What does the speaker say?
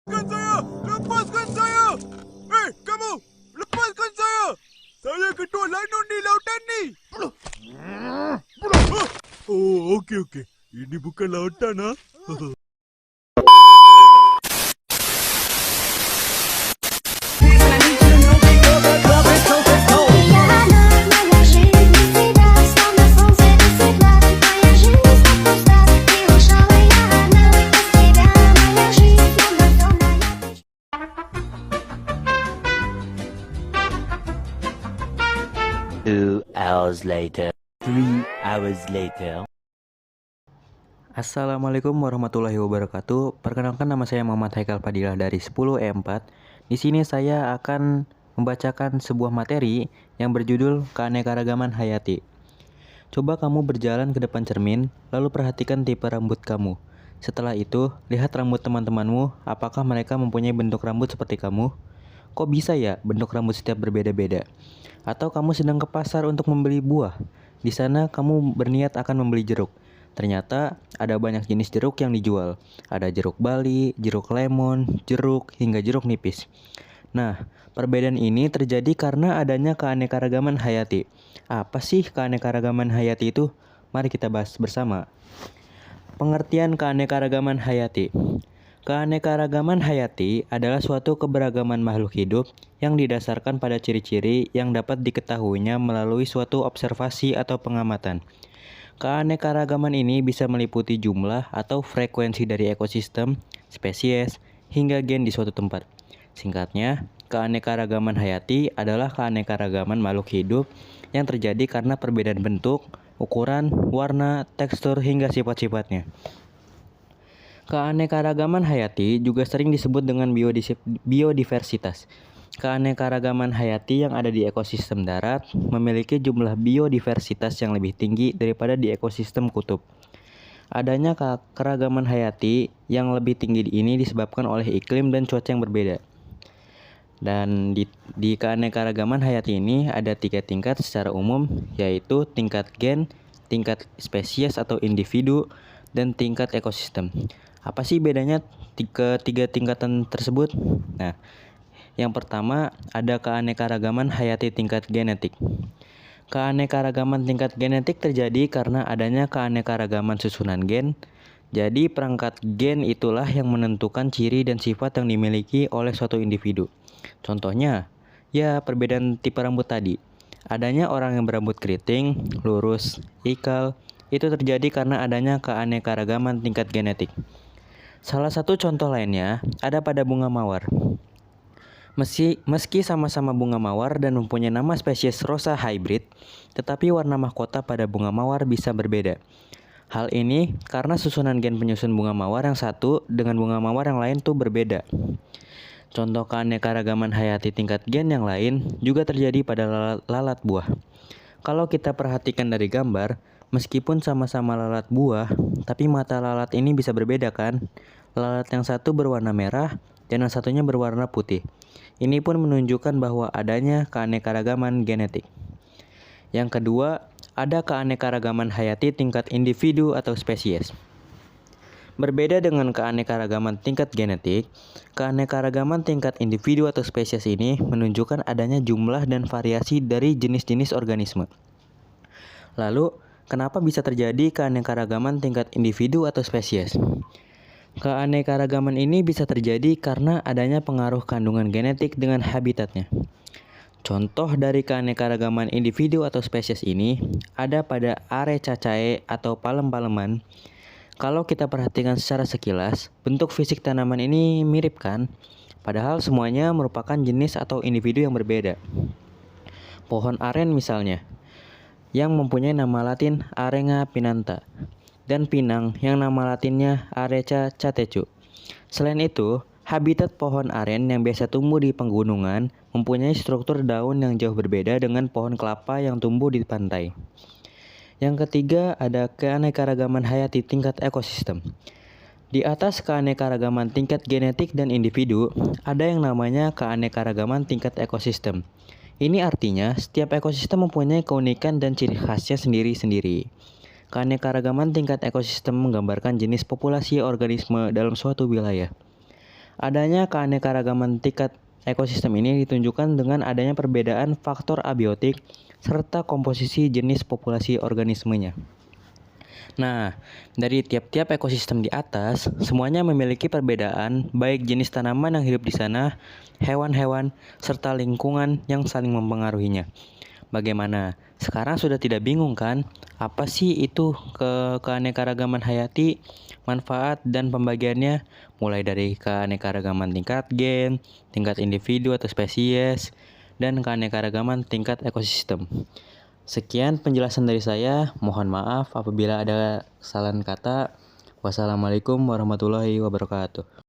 Lepaskan saya! Lepaskan saya! Hei, kamu! Lepaskan saya! Saya ketua lanun di lautan ni! Oh, okey. Ini bukan lautan, ha? Моя жизнь без тебя, словно солнце без тепла. Моя жизнь так пуста, и ушла я одна. Без тебя моя жизнь словно темная печь. 2 hours later. 3 hours later. Assalamualaikum warahmatullahi wabarakatuh. Perkenalkan, nama saya Muhammad Haikal Fadilah dari 10E4. Di sini saya akan membacakan sebuah materi yang berjudul Keanekaragaman Hayati. Coba kamu berjalan ke depan cermin, lalu perhatikan tipe rambut kamu. Setelah itu, lihat rambut teman-temanmu, apakah mereka mempunyai bentuk rambut seperti kamu? Kok bisa ya bentuk rambut setiap berbeda-beda? Atau kamu sedang ke pasar untuk membeli buah? Di sana kamu berniat akan membeli jeruk. Ternyata ada banyak jenis jeruk yang dijual. Ada jeruk Bali, jeruk lemon, jeruk, hingga jeruk nipis. Nah, perbedaan ini terjadi karena adanya keanekaragaman hayati. Apa sih keanekaragaman hayati itu? Mari kita bahas bersama. Pengertian keanekaragaman hayati. Keanekaragaman hayati adalah suatu keberagaman makhluk hidup yang didasarkan pada ciri-ciri yang dapat diketahuinya melalui suatu observasi atau pengamatan. Keanekaragaman ini bisa meliputi jumlah atau frekuensi dari ekosistem, spesies, hingga gen di suatu tempat. Singkatnya, keanekaragaman hayati adalah keanekaragaman makhluk hidup yang terjadi karena perbedaan bentuk, ukuran, warna, tekstur, hingga sifat-sifatnya. Keanekaragaman hayati juga sering disebut dengan biodiversitas. Keanekaragaman hayati yang ada di ekosistem darat memiliki jumlah biodiversitas yang lebih tinggi daripada di ekosistem kutub. Adanya keragaman hayati yang lebih tinggi ini disebabkan oleh iklim dan cuaca yang berbeda. Dan di keanekaragaman hayati ini ada 3 tingkat secara umum, yaitu tingkat gen, tingkat spesies atau individu, dan tingkat ekosistem. Apa sih bedanya ketiga tingkatan tersebut? Nah, yang pertama ada keanekaragaman hayati tingkat genetik. Keanekaragaman tingkat genetik terjadi karena adanya keanekaragaman susunan gen. Jadi perangkat gen itulah yang menentukan ciri dan sifat yang dimiliki oleh suatu individu. Contohnya, ya perbedaan tipe rambut tadi. Adanya orang yang berambut keriting, lurus, ikal, itu terjadi karena adanya keanekaragaman tingkat genetik. Salah satu contoh lainnya ada pada bunga mawar. Meski sama-sama bunga mawar dan mempunyai nama spesies Rosa hybrid, tetapi warna mahkota pada bunga mawar bisa berbeda. Hal ini karena susunan gen penyusun bunga mawar yang satu dengan bunga mawar yang lain tuh berbeda. Contoh keanekaragaman hayati tingkat gen yang lain juga terjadi pada lalat buah. Kalau kita perhatikan dari gambar, meskipun sama-sama lalat buah, tapi mata lalat ini bisa berbeda kan? Lalat yang satu berwarna merah dan yang satunya berwarna putih. Ini pun menunjukkan bahwa adanya keanekaragaman genetik. Yang kedua, ada keanekaragaman hayati tingkat individu atau spesies. Berbeda dengan keanekaragaman tingkat genetik, keanekaragaman tingkat individu atau spesies ini menunjukkan adanya jumlah dan variasi dari jenis-jenis organisme. Lalu, kenapa bisa terjadi keanekaragaman tingkat individu atau spesies? Keanekaragaman ini bisa terjadi karena adanya pengaruh kandungan genetik dengan habitatnya. Contoh dari keanekaragaman individu atau spesies ini ada pada Arecaceae atau palem-paleman. Kalau kita perhatikan secara sekilas, bentuk fisik tanaman ini mirip kan? Padahal semuanya merupakan jenis atau individu yang berbeda. Pohon aren misalnya, yang mempunyai nama latin Arenga pinanta, dan pinang yang nama latinnya Areca catechu. Selain itu, habitat pohon aren yang biasa tumbuh di pegunungan mempunyai struktur daun yang jauh berbeda dengan pohon kelapa yang tumbuh di pantai. Yang ketiga ada keanekaragaman hayati tingkat ekosistem. Di atas keanekaragaman tingkat genetik dan individu, ada yang namanya keanekaragaman tingkat ekosistem. Ini artinya setiap ekosistem mempunyai keunikan dan ciri khasnya sendiri-sendiri. Keanekaragaman tingkat ekosistem menggambarkan jenis populasi organisme dalam suatu wilayah. Adanya keanekaragaman tingkat ekosistem ini ditunjukkan dengan adanya perbedaan faktor abiotik serta komposisi jenis populasi organismenya. Nah, dari tiap-tiap ekosistem di atas, semuanya memiliki perbedaan baik jenis tanaman yang hidup di sana, hewan-hewan, serta lingkungan yang saling mempengaruhinya. Bagaimana? Sekarang sudah tidak bingung kan? Apa sih itu keanekaragaman hayati, manfaat dan pembagiannya? Mulai dari keanekaragaman tingkat gen, tingkat individu atau spesies, dan keanekaragaman tingkat ekosistem. Sekian penjelasan dari saya. Mohon maaf apabila ada kesalahan kata. Wassalamualaikum warahmatullahi wabarakatuh.